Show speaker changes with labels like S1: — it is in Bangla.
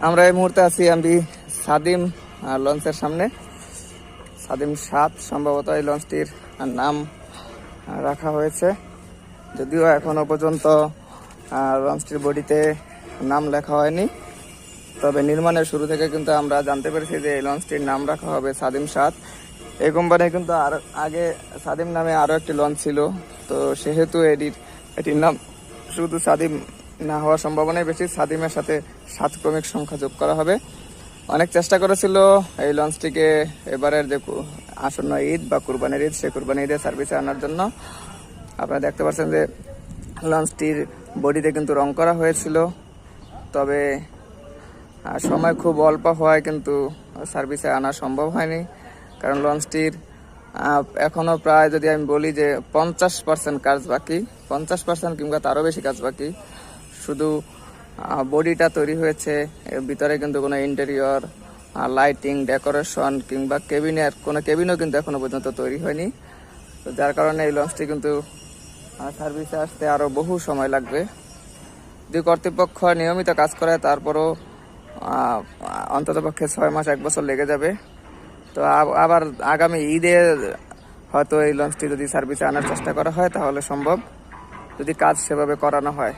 S1: আমরা এই মুহূর্তে আছি আমি সাদিম লঞ্চের সামনে। সাদিম 7 সম্ভবত এই লঞ্চটির নাম রাখা হয়েছে, যদিও এখনো পর্যন্ত লঞ্চটির বডিতে নাম লেখা হয়নি। তবে নির্মাণের শুরু থেকে কিন্তু আমরা জানতে পেরেছি যে এই লঞ্চটির নাম রাখা হবে সাদিম 7। এই কোম্পানি কিন্তু আর আগে সাদিম নামে আরও একটি লঞ্চ ছিল, তো সেহেতু এটির নাম শুধু সাদিম না হওয়ার সম্ভাবনাই বেশি। সাদিমের সাথে 7 ক্রমিক সংখ্যা যোগ করা হবে। অনেক চেষ্টা করেছিল এই লঞ্চটিকে এবারের যে আসন্ন ঈদ বা কুরবানির ঈদ, সেই কুরবানির ঈদে সার্ভিসে আনার জন্য। আপনারা দেখতে পাচ্ছেন যে লঞ্চটির বডিতে কিন্তু রং করা হয়েছিল, তবে সময় খুব অল্প হওয়ায় কিন্তু সার্ভিসে আনা সম্ভব হয়নি। কারণ লঞ্চটির এখনও প্রায়, যদি আমি বলি যে 50% কাজ বাকি, 50% কিংবা তারও বেশি কাজ বাকি। শুধু বডিটা তৈরি হয়েছে, এর ভিতরে কিন্তু কোনো ইন্টেরিয়র, লাইটিং, ডেকোরেশন কিংবা কোনো কেবিনও কিন্তু এখনো পর্যন্ত তৈরি হয়নি। তো যার কারণে এই লঞ্চটি কিন্তু সার্ভিসে আসতে আরও বহু সময় লাগবে। যদি কর্তৃপক্ষ নিয়মিত কাজ করে তারপরও অন্ততপক্ষে 6 মাস 1 বছর লেগে যাবে। তো আবার আগামী ঈদে হয়তো এই লঞ্চটি যদি সার্ভিসে আনার চেষ্টা করা হয় তাহলে সম্ভব, যদি কাজ সেভাবে করানো হয়।